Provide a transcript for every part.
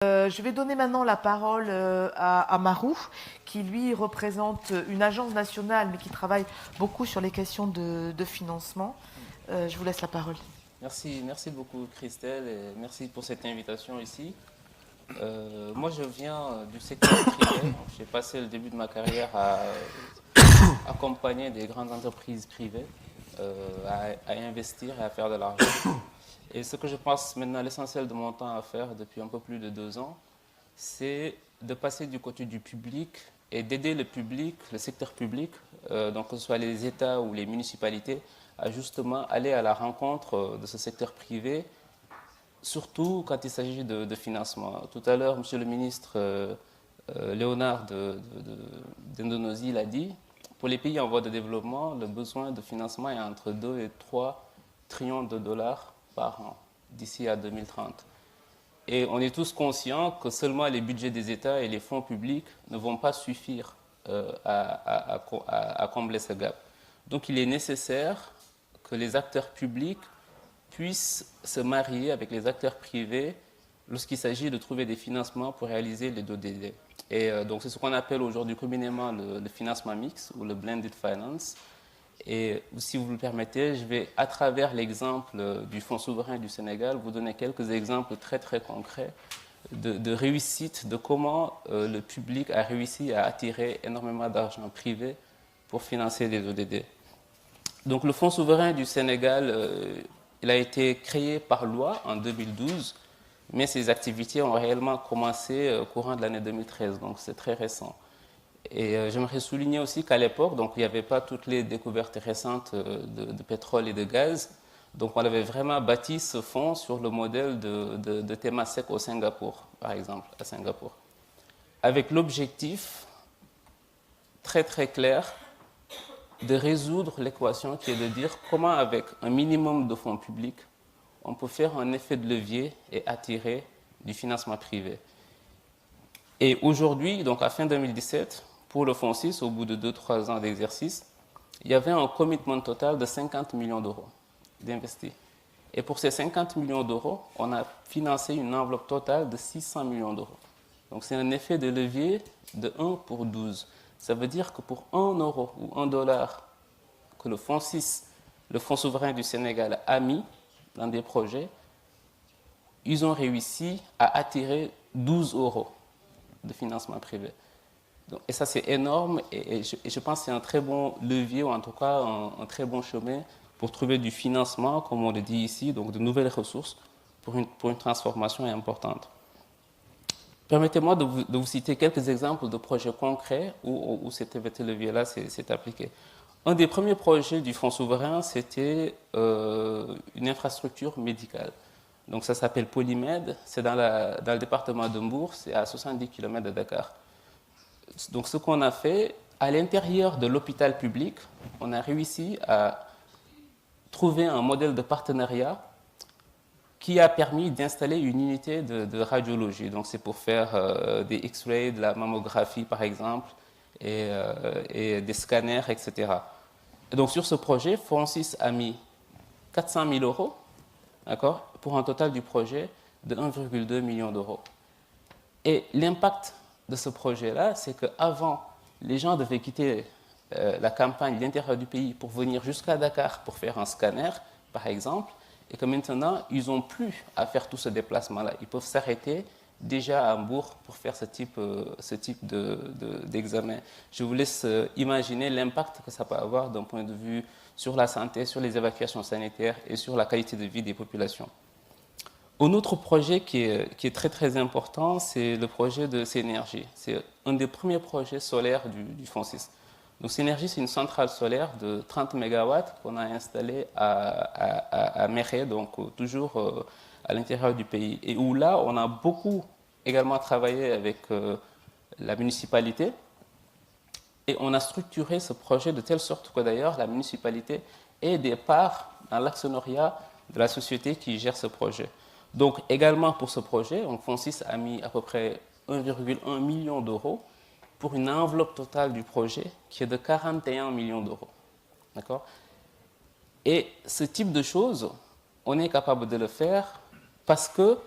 Je vais donner maintenant la parole à Marou, qui lui représente une agence nationale, mais qui travaille beaucoup sur les questions de financement. Je vous laisse la parole. Merci beaucoup Christelle et merci pour cette invitation ici. Moi je viens du secteur privé. J'ai passé le début de ma carrière à accompagner des grandes entreprises privées, à investir et à faire de l'argent. Et ce que je pense maintenant l'essentiel de mon temps à faire depuis un peu plus de 2 ans, c'est de passer du côté du public et d'aider le public, le secteur public, donc que ce soit les États ou les municipalités, à justement aller à la rencontre de ce secteur privé, surtout quand il s'agit de financement. Tout à l'heure, Monsieur le ministre Léonard d'Indonésie l'a dit, pour les pays en voie de développement, le besoin de financement est entre 2 et 3 trillions de dollars par an d'ici à 2030. Et on est tous conscients que seulement les budgets des États et les fonds publics ne vont pas suffire à combler ce gap. Donc il est nécessaire que les acteurs publics puissent se marier avec les acteurs privés lorsqu'il s'agit de trouver des financements pour réaliser les ODD. Et donc c'est ce qu'on appelle aujourd'hui communément le financement mixte ou le blended finance. Et si vous le permettez, je vais, à travers l'exemple du Fonds souverain du Sénégal, vous donner quelques exemples très très concrets de réussite, de comment le public a réussi à attirer énormément d'argent privé pour financer les ODD. Donc le Fonds souverain du Sénégal, il a été créé par loi en 2012, mais ses activités ont réellement commencé au courant de l'année 2013, donc c'est très récent. Et j'aimerais souligner aussi qu'à l'époque, donc il n'y avait pas toutes les découvertes récentes de pétrole et de gaz. Donc on avait vraiment bâti ce fonds sur le modèle de Temasek au Singapour, par exemple, à Singapour. Avec l'objectif très très clair de résoudre l'équation qui est de dire comment avec un minimum de fonds publics, on peut faire un effet de levier et attirer du financement privé. Et aujourd'hui, donc à fin 2017, pour le Fonds 6, au bout de 2-3 ans d'exercice, il y avait un commitment total de 50 millions d'euros d'investis. Et pour ces 50 millions d'euros, on a financé une enveloppe totale de 600 millions d'euros. Donc c'est un effet de levier de 1 pour 12. Ça veut dire que pour 1 euro ou 1 dollar que le Fonds 6, le Fonds souverain du Sénégal, a mis dans des projets, ils ont réussi à attirer 12 euros de financement privé. Donc, et ça, c'est énorme et je pense que c'est un très bon levier, ou en tout cas un très bon chemin pour trouver du financement, comme on le dit ici, donc de nouvelles ressources pour une transformation importante. Permettez-moi de vous citer quelques exemples de projets concrets où cet effet levier-là s'est appliqué. Un des premiers projets du Fonds souverain, c'était une infrastructure médicale. Donc ça s'appelle Polymed, c'est dans le département de Mbour, c'est à 70 km de Dakar. Donc ce qu'on a fait, à l'intérieur de l'hôpital public, on a réussi à trouver un modèle de partenariat qui a permis d'installer une unité de radiologie. Donc c'est pour faire des X-rays, de la mammographie par exemple, et des scanners, etc. Et donc sur ce projet, Francis a mis 400 000 euros, d'accord, pour un total du projet de 1,2 million d'euros. Et l'impact de ce projet-là, c'est qu'avant, les gens devaient quitter la campagne, l'intérieur du pays, pour venir jusqu'à Dakar pour faire un scanner, par exemple, et que maintenant, ils n'ont plus à faire tout ce déplacement-là. Ils peuvent s'arrêter déjà à Hambourg pour faire ce type d'examen. Je vous laisse imaginer l'impact que ça peut avoir d'un point de vue sur la santé, sur les évacuations sanitaires et sur la qualité de vie des populations. Un autre projet qui est très très important, c'est le projet de Synergie. C'est un des premiers projets solaires du Fonds 6. Donc Synergie, c'est une centrale solaire de 30 MW qu'on a installée à Méré, donc toujours à l'intérieur du pays. Et où là, on a beaucoup également travaillé avec la municipalité. Et on a structuré ce projet de telle sorte que d'ailleurs la municipalité ait des parts dans l'actionnariat de la société qui gère ce projet. Donc également pour ce projet, Fonds 6 a mis à peu près 1,1 million d'euros pour une enveloppe totale du projet qui est de 41 millions d'euros. D'accord ? Et ce type de choses, on est capable de le faire parce que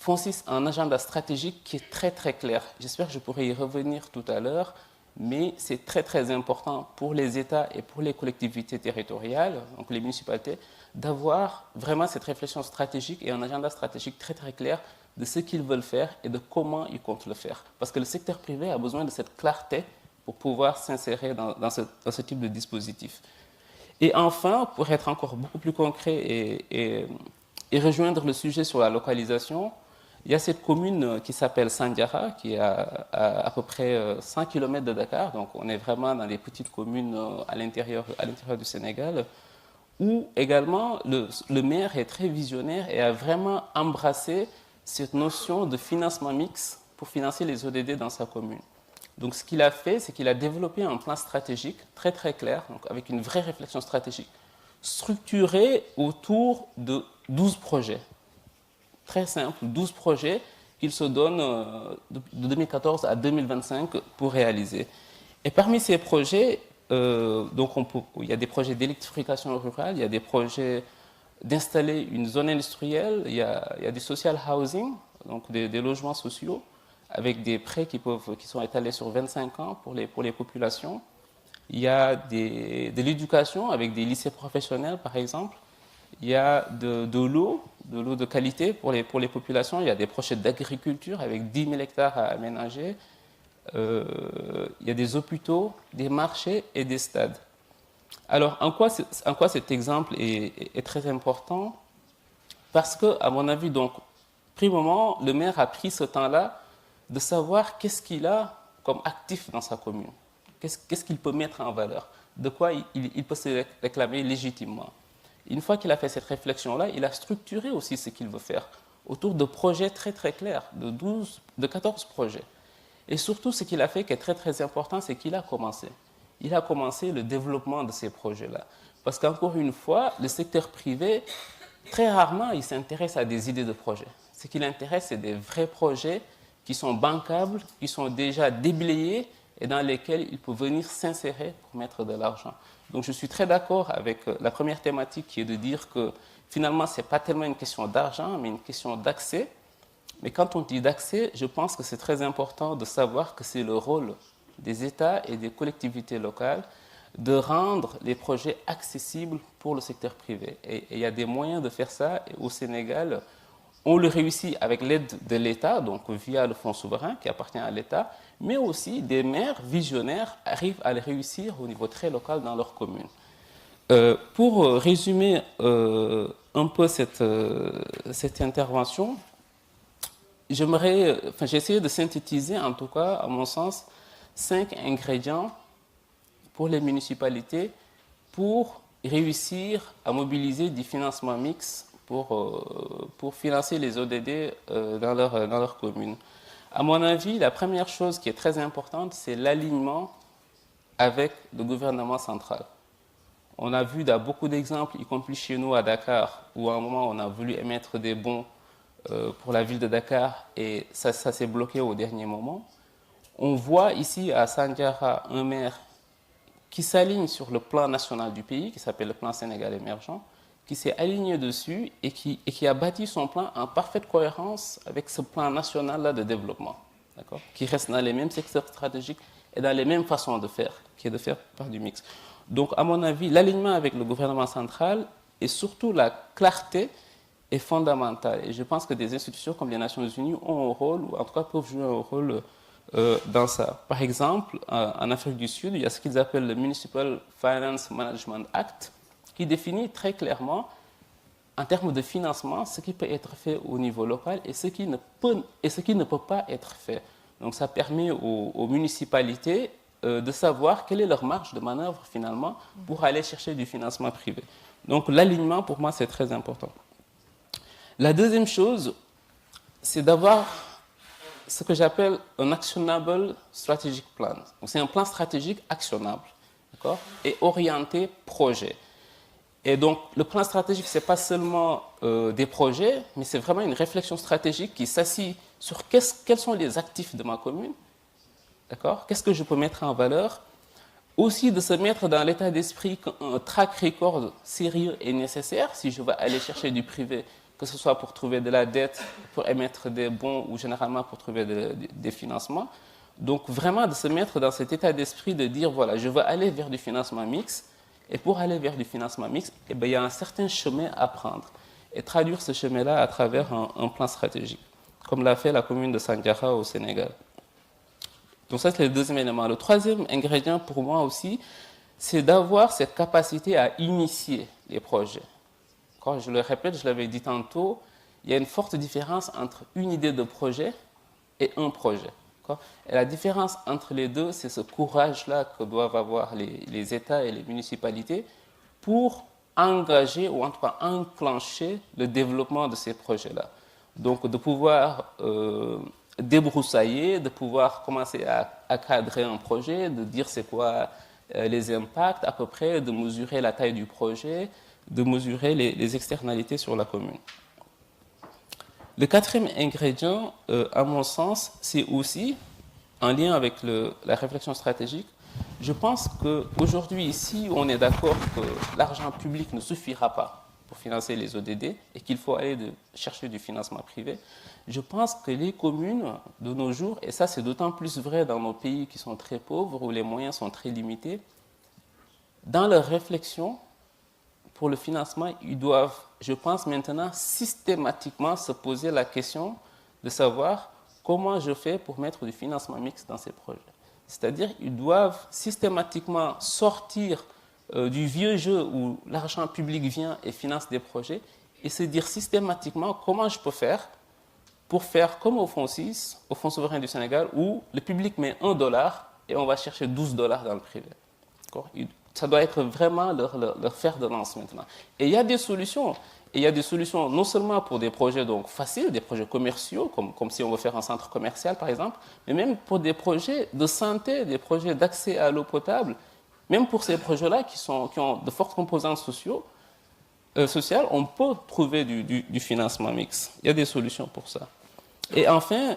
FONSIS a un agenda stratégique qui est très très clair. J'espère que je pourrai y revenir tout à l'heure, mais c'est très très important pour les États et pour les collectivités territoriales, donc les municipalités, d'avoir vraiment cette réflexion stratégique et un agenda stratégique très très clair de ce qu'ils veulent faire et de comment ils comptent le faire. Parce que le secteur privé a besoin de cette clarté pour pouvoir s'insérer dans ce type de dispositif. Et enfin, pour être encore beaucoup plus concret et rejoindre le sujet sur la localisation, il y a cette commune qui s'appelle Sandiara, qui est à peu près 100 km de Dakar, donc on est vraiment dans les petites communes à l'intérieur du Sénégal, où également le maire est très visionnaire et a vraiment embrassé cette notion de financement mixte pour financer les ODD dans sa commune. Donc ce qu'il a fait, c'est qu'il a développé un plan stratégique très très clair, donc avec une vraie réflexion stratégique, structuré autour de 12 projets. Très simple, 12 projets qu'il se donne de 2014 à 2025 pour réaliser. Et parmi ces projets, il y a des projets d'électrification rurale, il y a des projets d'installer une zone industrielle, il y a du social housing, donc des logements sociaux, avec des prêts qui sont étalés sur 25 ans pour les populations. Il y a de l'éducation avec des lycées professionnels, par exemple. Il y a de l'eau de qualité pour les populations. Il y a des projets d'agriculture avec 10 000 hectares à aménager. Il y a des hôpitaux, des marchés et des stades. Alors, en quoi cet exemple est très important? Parce que, à mon avis, donc, primement, le maire a pris ce temps-là de savoir qu'est-ce qu'il a comme actif dans sa commune. Qu'est-ce qu'il peut mettre en valeur? De quoi il peut se réclamer légitimement? Une fois qu'il a fait cette réflexion-là, il a structuré aussi ce qu'il veut faire autour de projets très très clairs, de 14 projets. Et surtout, ce qu'il a fait qui est très très important, c'est qu'il a commencé. Il a commencé le développement de ces projets-là. Parce qu'encore une fois, le secteur privé, très rarement, il s'intéresse à des idées de projets. Ce qui l'intéresse, c'est des vrais projets qui sont bancables, qui sont déjà déblayés et dans lesquels il peut venir s'insérer pour mettre de l'argent. Donc je suis très d'accord avec la première thématique qui est de dire que finalement, ce n'est pas tellement une question d'argent, mais une question d'accès. Mais quand on dit d'accès, je pense que c'est très important de savoir que c'est le rôle des États et des collectivités locales de rendre les projets accessibles pour le secteur privé. Et il y a des moyens de faire ça. Et au Sénégal, on le réussit avec l'aide de l'État, donc via le fonds souverain qui appartient à l'État, mais aussi des maires visionnaires arrivent à le réussir au niveau très local dans leur commune. Pour résumer un peu cette intervention, j'ai essayé de synthétiser, en tout cas, à mon sens, 5 ingrédients pour les municipalités pour réussir à mobiliser du financement mixte pour financer les ODD dans leur commune. À mon avis, la première chose qui est très importante, c'est l'alignement avec le gouvernement central. On a vu dans beaucoup d'exemples, y compris chez nous à Dakar, où à un moment on a voulu émettre des bons pour la ville de Dakar et ça s'est bloqué au dernier moment. On voit ici à Sandiara un maire qui s'aligne sur le plan national du pays, qui s'appelle le plan Sénégal émergent, qui s'est aligné dessus et qui a bâti son plan en parfaite cohérence avec ce plan national-là de développement, qui reste dans les mêmes secteurs stratégiques et dans les mêmes façons de faire, qui est de faire par du mix. Donc, à mon avis, l'alignement avec le gouvernement central et surtout la clarté est fondamentale. Et je pense que des institutions comme les Nations Unies ont un rôle, ou en tout cas peuvent jouer un rôle dans ça. Par exemple, en Afrique du Sud, il y a ce qu'ils appellent le Municipal Finance Management Act, qui définit très clairement, en termes de financement, ce qui peut être fait au niveau local et ce qui ne peut pas être fait. Donc ça permet aux municipalités de savoir quelle est leur marge de manœuvre finalement pour aller chercher du financement privé. Donc l'alignement, pour moi, c'est très important. La deuxième chose, c'est d'avoir ce que j'appelle un actionable strategic plan. C'est un plan stratégique actionnable, et orienté projet. Et donc, le plan stratégique, ce n'est pas seulement des projets, mais c'est vraiment une réflexion stratégique qui s'assit sur quels sont les actifs de ma commune, qu'est-ce que je peux mettre en valeur. Aussi, de se mettre dans l'état d'esprit qu'un track record sérieux est nécessaire si je veux aller chercher du privé que ce soit pour trouver de la dette, pour émettre des bons ou généralement pour trouver des financements. Donc vraiment de se mettre dans cet état d'esprit de dire, voilà, je veux aller vers du financement mixte. Et pour aller vers du financement mixte, eh bien, il y a un certain chemin à prendre. Et traduire ce chemin-là à travers un plan stratégique, comme l'a fait la commune de Sandiara au Sénégal. Donc ça, c'est le deuxième élément. Le troisième ingrédient pour moi aussi, c'est d'avoir cette capacité à initier les projets. Quand je le répète, je l'avais dit tantôt, il y a une forte différence entre une idée de projet et un projet. Et la différence entre les deux, c'est ce courage-là que doivent avoir les États et les municipalités pour engager ou en tout cas enclencher le développement de ces projets-là. Donc de pouvoir débroussailler, de pouvoir commencer à cadrer un projet, de dire c'est quoi les impacts à peu près, de mesurer la taille du projet, de mesurer les externalités sur la commune. Le quatrième ingrédient, à mon sens, c'est aussi, en lien avec la réflexion stratégique, je pense qu'aujourd'hui, ici, on est d'accord que l'argent public ne suffira pas pour financer les ODD et qu'il faut aller chercher du financement privé. Je pense que les communes, de nos jours, et ça c'est d'autant plus vrai dans nos pays qui sont très pauvres, où les moyens sont très limités, dans leur réflexion, pour le financement, ils doivent, je pense maintenant, systématiquement se poser la question de savoir comment je fais pour mettre du financement mixte dans ces projets. C'est-à-dire qu'ils doivent systématiquement sortir du vieux jeu où l'argent public vient et finance des projets et se dire systématiquement comment je peux faire pour faire comme au Fonds 6, au Fonds souverain du Sénégal, où le public met $1 et on va chercher $12 dans le privé. Ça doit être vraiment leur fer de lance maintenant. Et il y a des solutions. Et il y a des solutions non seulement pour des projets donc faciles, des projets commerciaux, comme si on veut faire un centre commercial par exemple, mais même pour des projets de santé, des projets d'accès à l'eau potable. Même pour ces projets-là qui ont de fortes composantes sociales, on peut trouver du financement mixte. Il y a des solutions pour ça. Et enfin,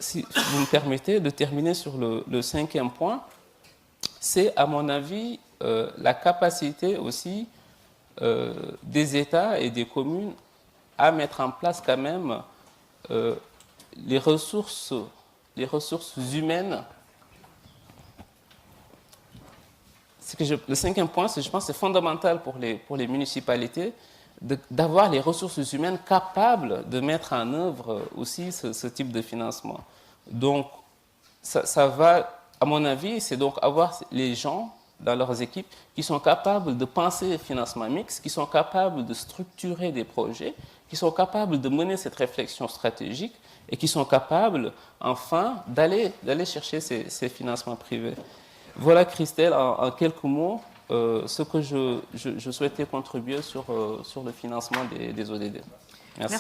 si vous me permettez de terminer sur le cinquième point, c'est à mon avis la capacité aussi des États et des communes à mettre en place quand même les ressources humaines. Le cinquième point, je pense que c'est fondamental pour les municipalités d'avoir les ressources humaines capables de mettre en œuvre aussi ce type de financement. Donc, ça va, à mon avis, c'est donc avoir les gens dans leurs équipes qui sont capables de penser financement mixte, qui sont capables de structurer des projets, qui sont capables de mener cette réflexion stratégique et qui sont capables, enfin, d'aller chercher ces financements privés. Voilà, Christelle, en quelques mots, ce que je souhaitais contribuer sur le financement des ODD. Merci.